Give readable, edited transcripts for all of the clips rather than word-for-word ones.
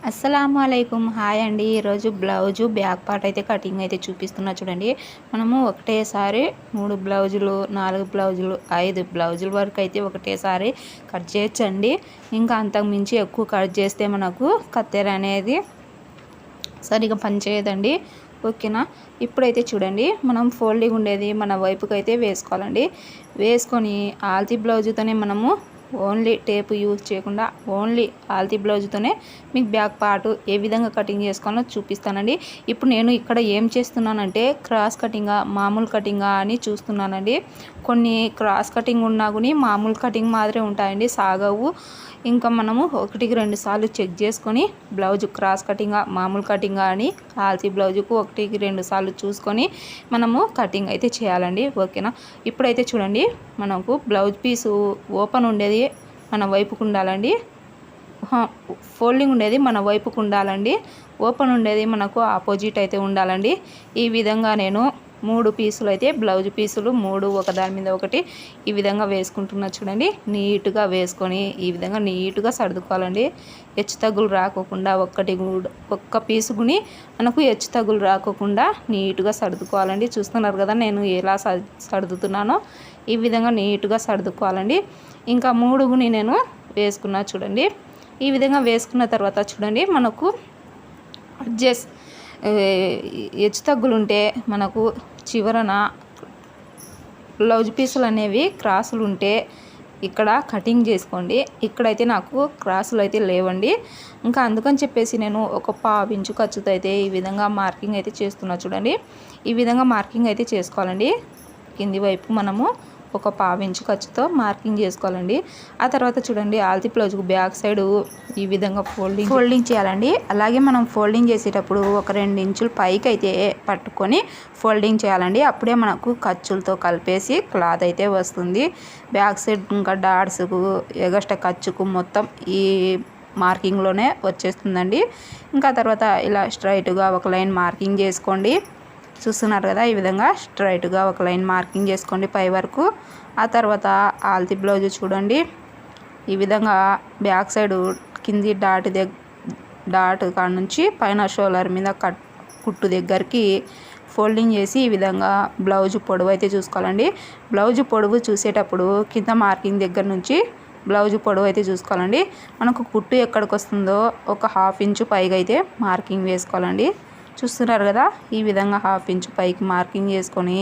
అస్సలాముఅలైకుం. Hi అండి. ఈరోజు blouse back part అయితే కటింగ్ అయితే చూపిస్తున్నా చూడండి. మనము ఒకటేసారి 3 బ్లౌజులు, 4 బ్లౌజులు, 5 బ్లౌజుల వరకు అయితే ఒకటేసారి కట్ చేయొచ్చండి. ఇంకా అంతకు మించి ఎక్కువ కట్ చేస్తే మనకు కత్తెర అనేది సరిగా పనిచేయదండి. ఓకేనా. ఇప్పుడైతే చూడండి, మనం ఫోల్డింగ్ ఉండేది మన వైపుకి అయితే వేసుకోవాలండి. వేసుకొని ఆల్తీ బ్లౌజుతోనే మనము ఓన్లీ టేపు యూజ్ చేయకుండా ఓన్లీ ఆల్తీ బ్లౌజ్తోనే మీకు బ్యాక్ పార్ట్ ఏ విధంగా కటింగ్ చేసుకోవాలో చూపిస్తానండి. ఇప్పుడు నేను ఇక్కడ ఏం చేస్తున్నానంటే క్రాస్ కటింగా మామూలు కటింగా అని చూస్తున్నానండి. కొన్ని క్రాస్ కటింగ్ ఉన్నా కానీ మామూలు కటింగ్ మాదిరే ఉంటాయండి, సాగవు. ఇంకా మనము 1కి 2 సార్లు చెక్ చేసుకొని బ్లౌజ్ క్రాస్ కటింగా మామూలు కటింగా అని ఆల్తీ బ్లౌజుకు 1కి 2 సార్లు చూసుకొని మనము కటింగ్ అయితే చేయాలండి. ఓకేనా. ఇప్పుడైతే చూడండి, మనకు బ్లౌజ్ పీసు ఓపెన్ ఉండేది మన వైపుకు ఉండాలండి, ఫోల్డింగ్ ఉండేది మన వైపుకు ఉండాలండి, ఓపెన్ ఉండేది మనకు ఆపోజిట్ అయితే ఉండాలండి. ఈ విధంగా నేను 3 పీసులు అయితే బ్లౌజ్ పీసులు 3 ఒకదాని మీద ఒకటి ఈ విధంగా వేసుకుంటున్నా చూడండి. నీట్గా వేసుకొని ఈ విధంగా నీట్గా సర్దుకోవాలండి. హెచ్చు తగ్గులు రాకోకుండా ఒక్క పీసుకుని మనకు హెచ్చు తగ్గులు రాకోకుండా నీట్గా సర్దుకోవాలండి. చూస్తున్నారు కదా నేను ఎలా సర్దుతున్నానో, ఈ విధంగా నీట్గా సర్దుకోవాలండి. ఇంకా 3 నేను వేసుకున్నా చూడండి. ఈ విధంగా వేసుకున్న తర్వాత చూడండి, మనకు అడ్జస్ట్ హెచ్చు తగ్గులు ఉంటే మనకు చివరన బ్లౌజ్ పీసులు అనేవి క్రాసులు ఉంటే ఇక్కడ కటింగ్ చేసుకోండి. ఇక్కడైతే నాకు క్రాసులు అయితే లేవండి. ఇంకా అందుకని చెప్పేసి నేను ఒక 1/2 ఇంచు ఖర్చుతో అయితే ఈ విధంగా మార్కింగ్ అయితే చేస్తున్నా చూడండి. ఈ విధంగా మార్కింగ్ అయితే చేసుకోవాలండి. కింది వైపు మనము ఒక 1/2 ఇంచు ఖర్చుతో మార్కింగ్ చేసుకోవాలండి. ఆ తర్వాత చూడండి, ఆల్తీ బ్లౌజ్కు బ్యాక్ సైడ్ ఈ విధంగా ఫోల్డింగ్ చేయాలండి. అలాగే మనం ఫోల్డింగ్ చేసేటప్పుడు ఒక 2 ఇంచులు పైకి అయితే పట్టుకొని ఫోల్డింగ్ చేయాలండి. అప్పుడే మనకు ఖర్చులతో కలిపేసి క్లాత్ అయితే వస్తుంది. బ్యాక్ సైడ్ ఇంకా డాట్స్కు ఎగస్ట్రా ఖర్చుకు మొత్తం ఈ మార్కింగ్లోనే వచ్చేస్తుందండి. ఇంకా తర్వాత ఇలా స్ట్రైట్గా ఒక లైన్ మార్కింగ్ చేసుకోండి. చూస్తున్నారు కదా, ఈ విధంగా స్ట్రైట్గా ఒక లైన్ మార్కింగ్ చేసుకోండి పై వరకు. ఆ తర్వాత ఆల్తీ బ్లౌజ్ చూడండి, ఈ విధంగా బ్యాక్ సైడ్ కింది డాట్ కాడ నుంచి పైన షోల్డర్ మీద కుట్టు దగ్గరికి ఫోల్డింగ్ చేసి ఈ విధంగా బ్లౌజ్ పొడవు అయితే చూసుకోవాలండి. బ్లౌజ్ పొడవు చూసేటప్పుడు కింద మార్కింగ్ దగ్గర నుంచి బ్లౌజ్ పొడవు అయితే చూసుకోవాలండి. మనకు కుట్టు ఎక్కడికి వస్తుందో ఒక 1/2 ఇంచు పైగా అయితే మార్కింగ్ వేసుకోవాలండి. చూస్తున్నారు కదా, ఈ విధంగా 1/2 ఇంచు పైకి మార్కింగ్ చేసుకొని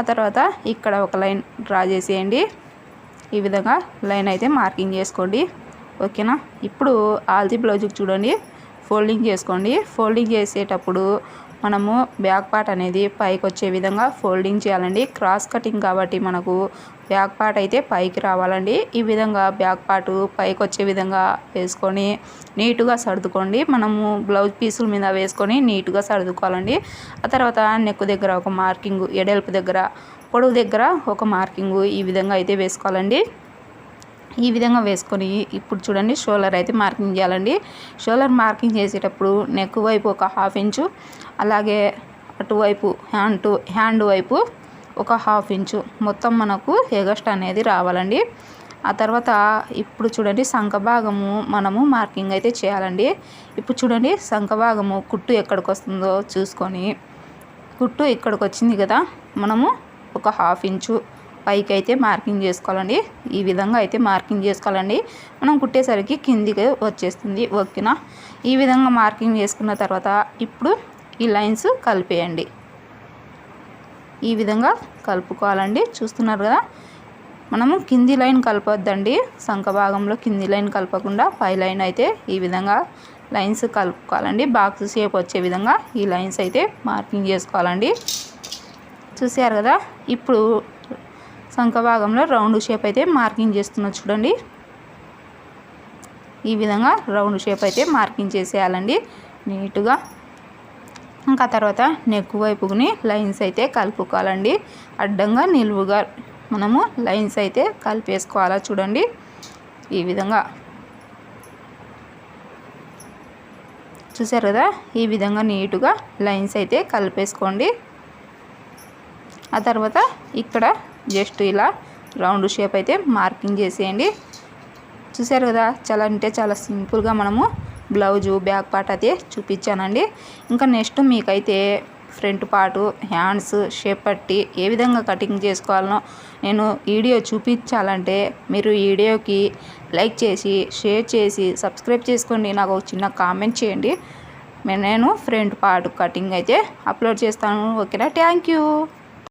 ఆ తర్వాత ఇక్కడ ఒక లైన్ డ్రా చేసేయండి. ఈ విధంగా లైన్ అయితే మార్కింగ్ చేసుకోండి. ఓకేనా. ఇప్పుడు ఆల్తీ బ్లౌజ్కి చూడండి, ఫోల్డింగ్ చేసుకోండి. ఫోల్డింగ్ చేసేటప్పుడు మనము బ్యాక్ పార్ట్ అనేది పైకి వచ్చే విధంగా ఫోల్డింగ్ చేయాలండి. క్రాస్ కటింగ్ కాబట్టి మనకు బ్యాక్ పార్ట్ అయితే పైకి రావాలండి. ఈ విధంగా బ్యాక్ పార్ట్ పైకి వచ్చే విధంగా వేసుకొని నీట్గా సర్దుకోండి. మనము బ్లౌజ్ పీసుల మీద వేసుకొని నీట్గా సర్దుకోవాలండి. ఆ తర్వాత నెక్ దగ్గర ఒక మార్కింగ్, ఎడల్పు దగ్గర, పొడవు దగ్గర ఒక మార్కింగ్ ఈ విధంగా అయితే వేసుకోవాలండి. ఈ విధంగా వేసుకొని ఇప్పుడు చూడండి, షోల్డర్ అయితే మార్కింగ్ చేయాలండి. షోల్డర్ మార్కింగ్ చేసేటప్పుడు నెక్ వైపు ఒక 1/2 ఇంచు, అలాగే అటువైపు హ్యాండ్ వైపు ఒక 1/2 ఇంచు మొత్తం మనకు ఎగస్ట్ అనేది రావాలండి. ఆ తర్వాత ఇప్పుడు చూడండి, సంఖ భాగము మనము మార్కింగ్ అయితే చేయాలండి. ఇప్పుడు చూడండి, సంఖ భాగము కుట్టు ఎక్కడికి వస్తుందో చూసుకొని, కుట్టు ఇక్కడికి వచ్చింది కదా, మనము ఒక 1/2 ఇంచు పైకి అయితే మార్కింగ్ చేసుకోవాలండి. ఈ విధంగా అయితే మార్కింగ్ చేసుకోవాలండి. మనం కుట్టేసరికి కిందికి వచ్చేస్తుంది. ఓకేనా. ఈ విధంగా మార్కింగ్ చేసుకున్న తర్వాత ఇప్పుడు ఈ లైన్స్ కలిపేయండి. ఈ విధంగా కలుపుకోవాలండి. చూస్తున్నారు కదా, మనము కింది లైన్ కలపొద్దండి. సంఖ భాగంలో కింది లైన్ కలపకుండా పై లైన్ అయితే ఈ విధంగా లైన్స్ కలుపుకోవాలండి. బాక్స్ షేప్ వచ్చే విధంగా ఈ లైన్స్ అయితే మార్కింగ్ చేసుకోవాలండి. చూసారు కదా, ఇప్పుడు సంఖ భాగంలో రౌండ్ షేప్ అయితే మార్కింగ్ చేస్తున్నా చూడండి. ఈ విధంగా రౌండ్ షేప్ అయితే మార్కింగ్ చేసేయాలండి నీట్గా. ఇంకా తర్వాత నెక్ వైపుని లైన్స్ అయితే కలుపుకోవాలండి. అడ్డంగా నిలువుగా మనము లైన్స్ అయితే కలిపేసుకోవాలా చూడండి. ఈ విధంగా చూసారు కదా, ఈ విధంగా నీట్గా లైన్స్ అయితే కలిపేసుకోండి. ఆ తర్వాత ఇక్కడ జస్ట్ ఇలా రౌండ్ షేప్ అయితే మార్కింగ్ చేసేయండి. చూసారు కదా, చాలా అంటే చాలా సింపుల్గా మనము బ్లౌజు బ్యాక్ పార్ట్ అయితే చూపించానండి. ఇంకా నెక్స్ట్ మీకైతే ఫ్రంట్ పార్టు హ్యాండ్స్ షేప్ పట్టి ఏ విధంగా కటింగ్ చేసుకోవాలనో నేను వీడియో చూపించాలంటే మీరు వీడియోకి లైక్ చేసి షేర్ చేసి సబ్స్క్రైబ్ చేసుకోండి. నాకు ఒక చిన్న కామెంట్ చేయండి. నేను ఫ్రంట్ పార్ట్ కటింగ్ అయితే అప్లోడ్ చేస్తాను. ఓకేనా? Thank you.